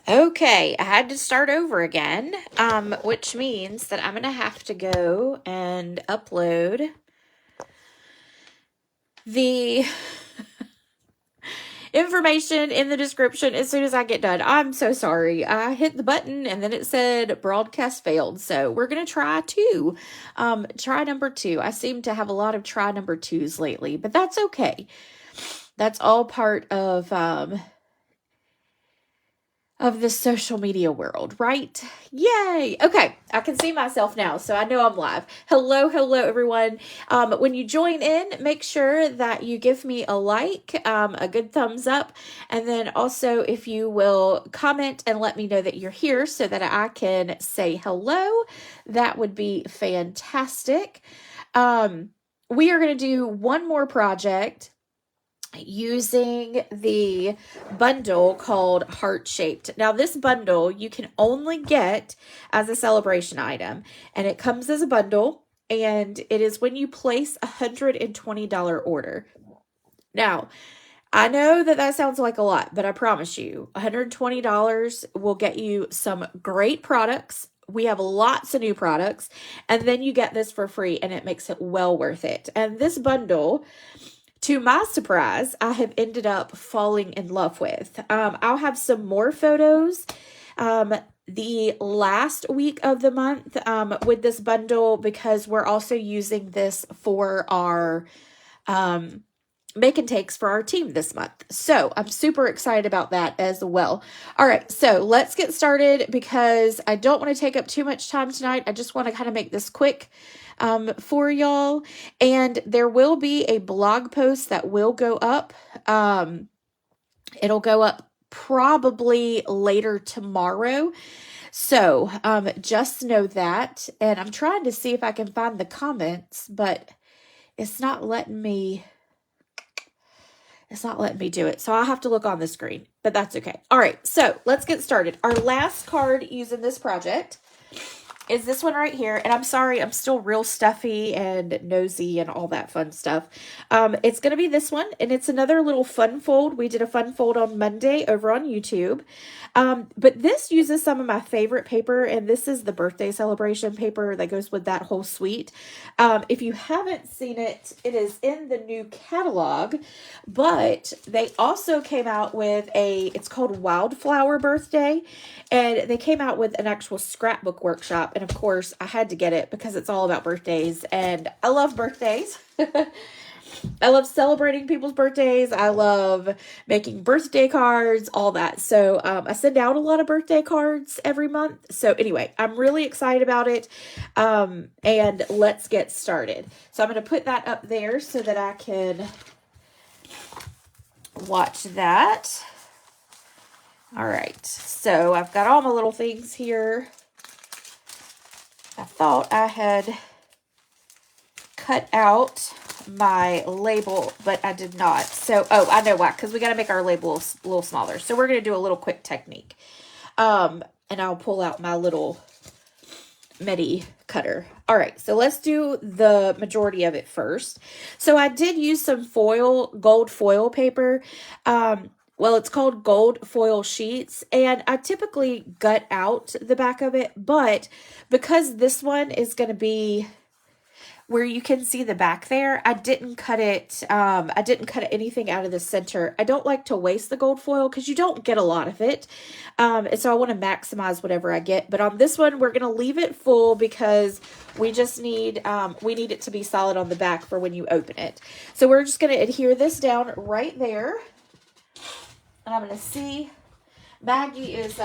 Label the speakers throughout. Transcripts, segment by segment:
Speaker 1: Okay, I had to start over again, which means that I'm going to have to go and upload the information in the description as soon as I get done. I'm so sorry. I hit the button and then it said broadcast failed. So we're going to try two. Try number two. I seem to have a lot of try number twos lately, but that's okay. That's all part of the social media world, right? Yay! Okay, I can see myself now, so I know I'm live. Hello, everyone. When you join in, make sure that you give me a like, a good thumbs up, and then also if you will comment and let me know that you're here so that I can say hello, that would be fantastic. We are going to do one more project using the bundle called Heart Shaped. Now, this bundle you can only get as a celebration item, and it comes as a bundle, and it is when you place a $120 order. Now, I know that sounds like a lot, but I promise you, $120 will get you some great products. We have lots of new products, and then you get this for free, and it makes it well worth it. And this bundle, to my surprise, I have ended up falling in love with. I'll have some more photos the last week of the month with this bundle, because we're also using this for our make and takes for our team this month. So I'm super excited about that as well. All right, so let's get started because I don't want to take up too much time tonight. I just want to kind of make this quick for y'all. And there will be a blog post that will go up. It'll go up probably later tomorrow. So just know that. And I'm trying to see if I can find the comments, but it's not letting me do it. So I'll have to look on the screen, but that's okay. All right, so let's get started. Our last card using this project is this one right here. And I'm sorry, I'm still real stuffy and nosy and all that fun stuff. It's going to be this one, and it's another little fun fold. We did a fun fold on Monday over on YouTube. But this uses some of my favorite paper, and this is the birthday celebration paper that goes with that whole suite. If you haven't seen it, it is in the new catalog, but they also came out with it's called Wildflower Birthday, and they came out with an actual scrapbook workshop. And of course, I had to get it because it's all about birthdays, and I love birthdays. I love celebrating people's birthdays. I love making birthday cards, all that. So I send out a lot of birthday cards every month. So anyway, I'm really excited about it. And let's get started. So I'm going to put that up there so that I can watch that. All right. So I've got all my little things here. I thought I had cut out my label, but I did not. So, I know why, because we got to make our labels a little smaller. So we're going to do a little quick technique. And I'll pull out my little midi cutter. All right, so let's do the majority of it first. So I did use some gold foil paper. Well, it's called gold foil sheets, and I typically gut out the back of it, but because this one is going to be where you can see the back there, I didn't cut it. I didn't cut anything out of the center. I don't like to waste the gold foil because you don't get a lot of it. And so I want to maximize whatever I get. But on this one, we're going to leave it full because we just need, we need it to be solid on the back for when you open it. So we're just going to adhere this down right there. And I'm going to see Maggie is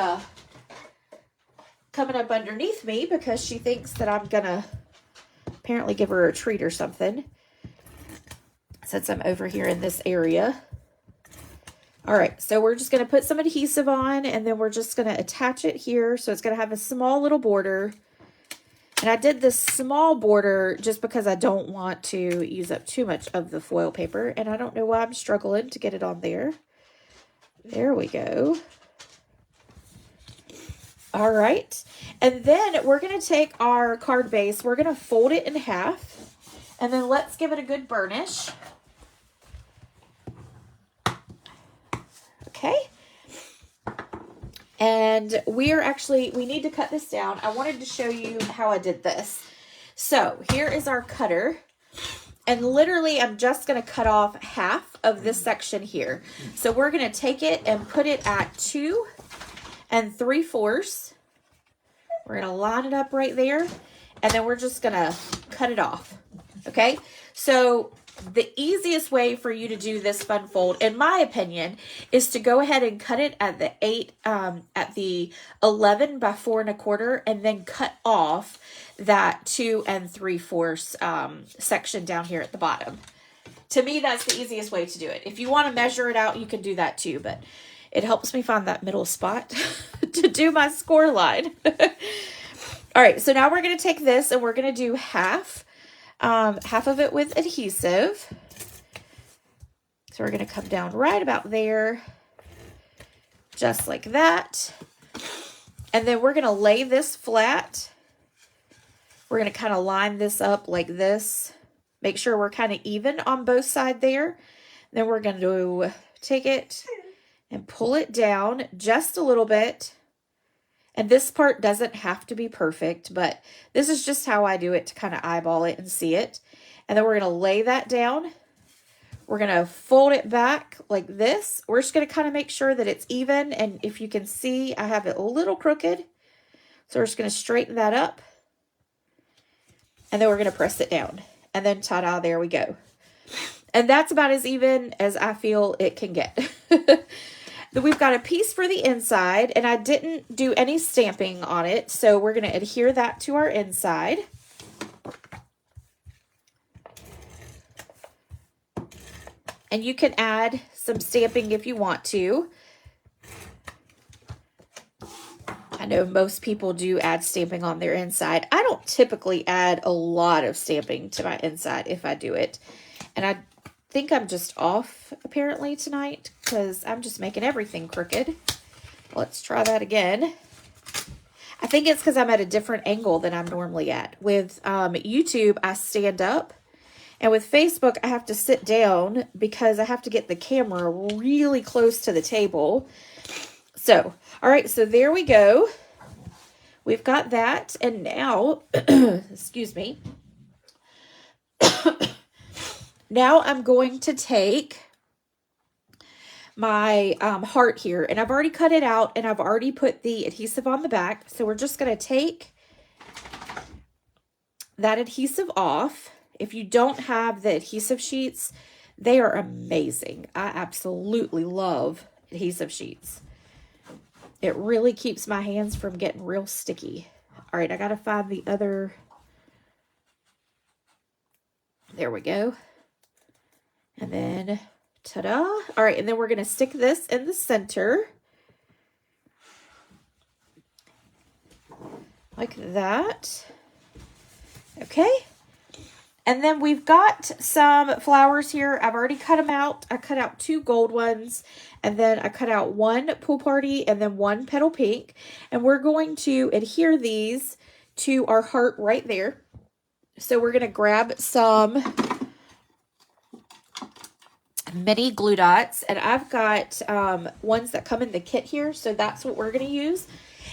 Speaker 1: coming up underneath me because she thinks that I'm going to apparently give her a treat or something since I'm over here in this area. All right, so we're just going to put some adhesive on, and then we're just going to attach it here. So it's going to have a small little border. And I did this small border just because I don't want to use up too much of the foil paper, and I don't know why I'm struggling to get it on there. There we go. All right, and then we're going to take our card base, we're going to fold it in half, and then let's give it a good burnish. Okay, And we need to cut this down. I wanted to show you how I did this. So here is our cutter. And literally, I'm just going to cut off half of this section here. So we're going to take it and put it at 2 3/4. We're going to line it up right there. And then we're just going to cut it off. Okay? So the easiest way for you to do this fun fold, in my opinion, is to go ahead and cut it at the 11 by 4 1/4, and then cut off that 2 3/4 section down here at the bottom. To me, that's the easiest way to do it. If you want to measure it out, you can do that too, but it helps me find that middle spot to do my score line. All right, so now we're going to take this and we're going to do half of it with adhesive. So we're going to come down right about there, just like that. And then we're going to lay this flat. We're going to kind of line this up like this. Make sure we're kind of even on both sides there. Then we're going to take it and pull it down just a little bit. And this part doesn't have to be perfect, but this is just how I do it to kind of eyeball it and see it. And then we're going to lay that down. We're going to fold it back like this. We're just going to kind of make sure that it's even. And if you can see, I have it a little crooked. So we're just going to straighten that up. And then we're going to press it down. And then ta-da, there we go. And that's about as even as I feel it can get. Then we've got a piece for the inside, and I didn't do any stamping on it, so we're going to adhere that to our inside. And you can add some stamping if you want to. I know most people do add stamping on their inside. I don't typically add a lot of stamping to my inside if I do it. And I think I'm just off apparently tonight because I'm just making everything crooked. Let's try that again. I think it's because I'm at a different angle than I'm normally at. With YouTube, I stand up. And with Facebook, I have to sit down because I have to get the camera really close to the table. So, all right, so there we go. We've got that. And now, excuse me. Now I'm going to take my heart here, and I've already cut it out, and I've already put the adhesive on the back. So we're just going to take that adhesive off. If you don't have the adhesive sheets, they are amazing. I absolutely love adhesive sheets. It really keeps my hands from getting real sticky. All right, I got to find the other. There we go. And then, ta-da. All right, and then we're going to stick this in the center. Like that. Okay. And then we've got some flowers here. I've already cut them out. I cut out 2 gold ones. And then I cut out 1 pool party and then 1 petal pink. And we're going to adhere these to our heart right there. So we're going to grab some mini glue dots, and I've got ones that come in the kit here, so that's what we're going to use.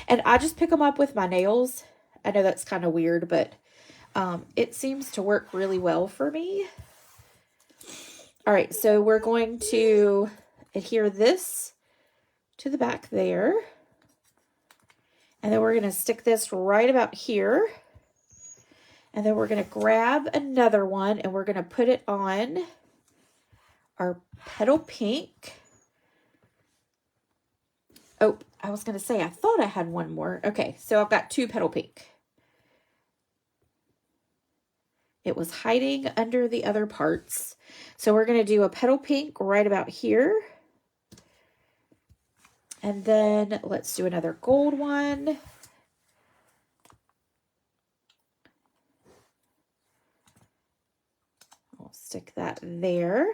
Speaker 1: And I just pick them up with my nails. I know that's kind of weird, but it seems to work really well for me. All right, so we're going to adhere this to the back there, and then we're going to stick this right about here, and then we're going to grab another one, and we're going to put it on our petal pink. Oh, I was going to say, I thought I had one more. Okay, so I've got 2 petal pink. It was hiding under the other parts. So we're going to do a petal pink right about here. And then let's do another gold one. I'll stick that there.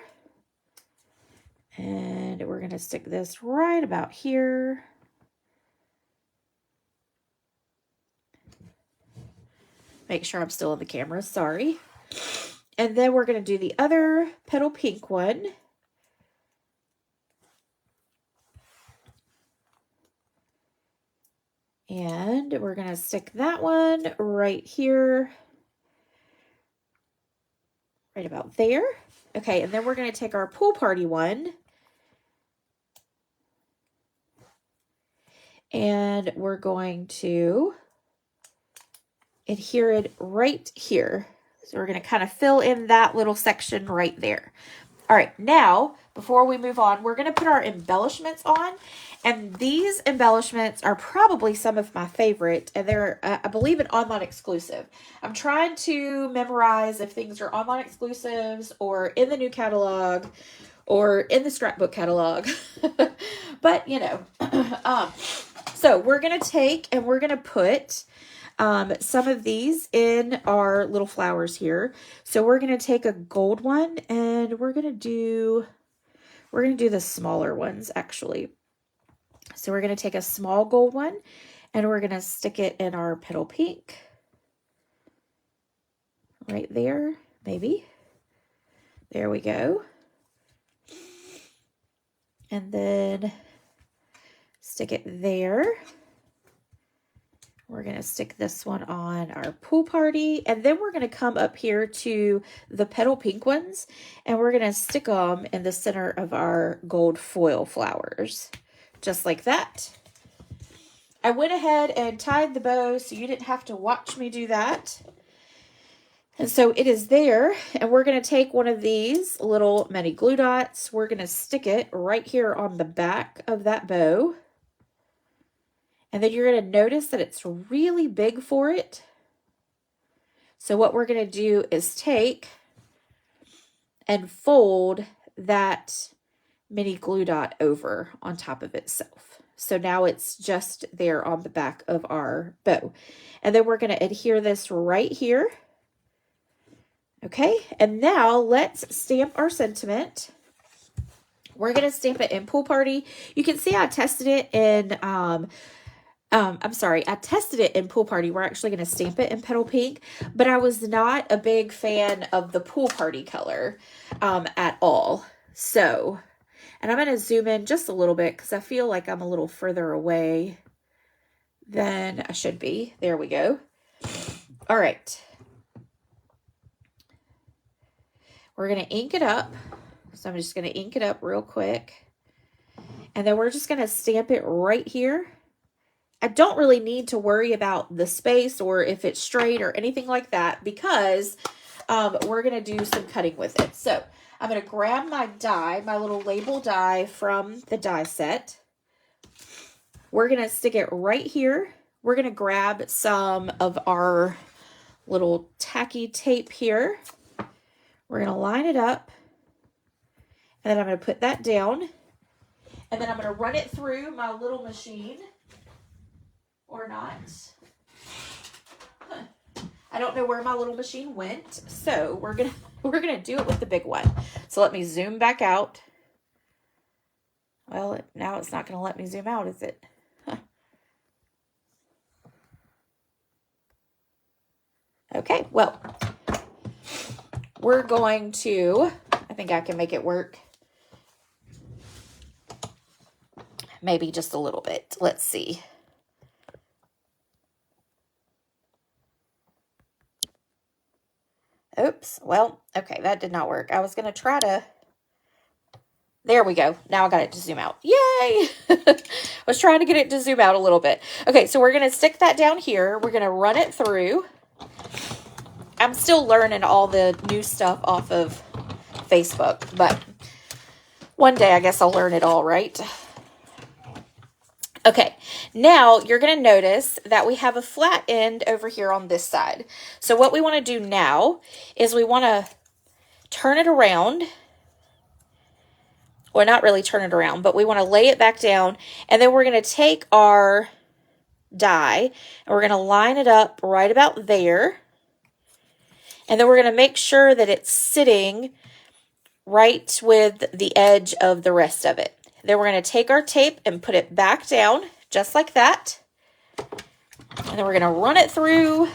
Speaker 1: And we're going to stick this right about here. Make sure I'm still in the camera, sorry. And then we're going to do the other petal pink one. And we're going to stick that one right here, right about there. Okay, and then we're going to take our pool party one, and we're going to adhere it right here. So we're going to kind of fill in that little section right there. All right, now, before we move on, we're going to put our embellishments on. And these embellishments are probably some of my favorite. And they're, I believe, an online exclusive. I'm trying to memorize if things are online exclusives or in the new catalog or in the scrapbook catalog. But, you know, so we're going to take and we're going to put some of these in our little flowers here. So we're going to take a gold one and we're going to do the smaller ones actually. So we're going to take a small gold one and we're going to stick it in our petal pink right there, maybe. There we go. And then stick it there. We're going to stick this one on our pool party. And then we're going to come up here to the petal pink ones. And we're going to stick them in the center of our gold foil flowers. Just like that. I went ahead and tied the bow so you didn't have to watch me do that. And so it is there. And we're going to take one of these little mini glue dots. We're going to stick it right here on the back of that bow. And then you're going to notice that it's really big for it. So what we're going to do is take and fold that mini glue dot over on top of itself. So now it's just there on the back of our bow. And then we're going to adhere this right here. Okay, and now let's stamp our sentiment. We're going to stamp it in Pool Party. You can see I tested it in... I tested it in Pool Party. We're actually going to stamp it in Petal Pink, but I was not a big fan of the Pool Party color at all. So, and I'm going to zoom in just a little bit because I feel like I'm a little further away than I should be. There we go. All right. We're going to ink it up. So I'm just going to ink it up real quick. And then we're just going to stamp it right here. I don't really need to worry about the space or if it's straight or anything like that because we're going to do some cutting with it. So I'm going to grab my die, my little label die from the die set. We're going to stick it right here. We're going to grab some of our little tacky tape here. We're going to line it up. And then I'm going to put that down. And then I'm going to run it through my little machine. Or not. I don't know where my little machine went, so we're gonna do it with the big one. So let me zoom back out. Well, now it's not gonna let me zoom out, is it? Huh. Okay, well, we're going to, I think I can make it work. Maybe just a little bit. Let's see. Oops, well, okay, that did not work. I was going to try to, there we go. Now I got it to zoom out. Yay! I was trying to get it to zoom out a little bit. Okay, so we're going to stick that down here. We're going to run it through. I'm still learning all the new stuff off of Facebook, but one day I guess I'll learn it all, right? Okay, now you're going to notice that we have a flat end over here on this side. So what we want to do now is we want to turn it around. Well, not really turn it around, but we want to lay it back down. And then we're going to take our die and we're going to line it up right about there. And then we're going to make sure that it's sitting right with the edge of the rest of it. Then we're going to take our tape and put it back down, just like that. And then we're going to run it through.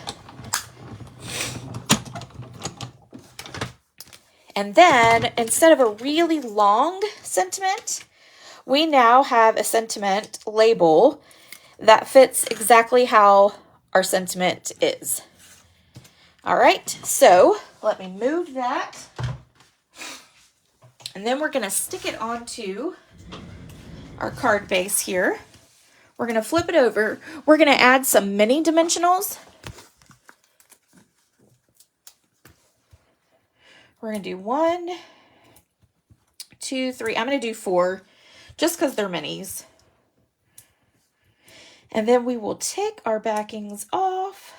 Speaker 1: And then, instead of a really long sentiment, we now have a sentiment label that fits exactly how our sentiment is. All right, so let me move that. And then we're going to stick it onto our card base here. We're going to flip it over. We're going to add some mini dimensionals. We're going to do 1, 2, 3. I'm going to do 4 just because they're minis. And then we will take our backings off.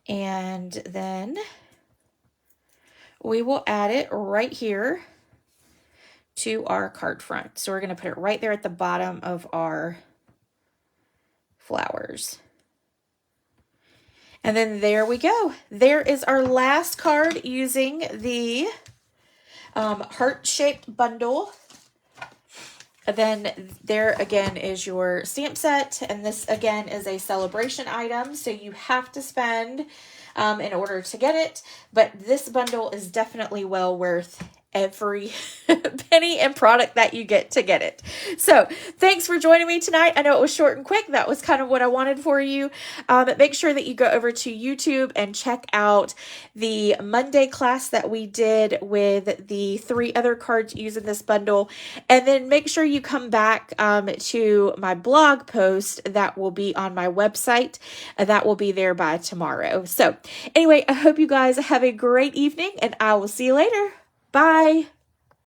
Speaker 1: And then we will add it right here to our card front. So we're going to put it right there at the bottom of our flowers. And then there we go. There is our last card using the heart-shaped bundle. And then there again is your stamp set, and this again is a celebration item, so you have to spend in order to get it, but this bundle is definitely well worth every penny and product that you get to get it. So thanks for joining me tonight. I know it was short and quick. That was kind of what I wanted for you. Make sure that you go over to YouTube and check out the Monday class that we did with the 3 other cards using this bundle. And then make sure you come back to my blog post that will be on my website. That will be there by tomorrow. So anyway, I hope you guys have a great evening, and I will see you later. Bye.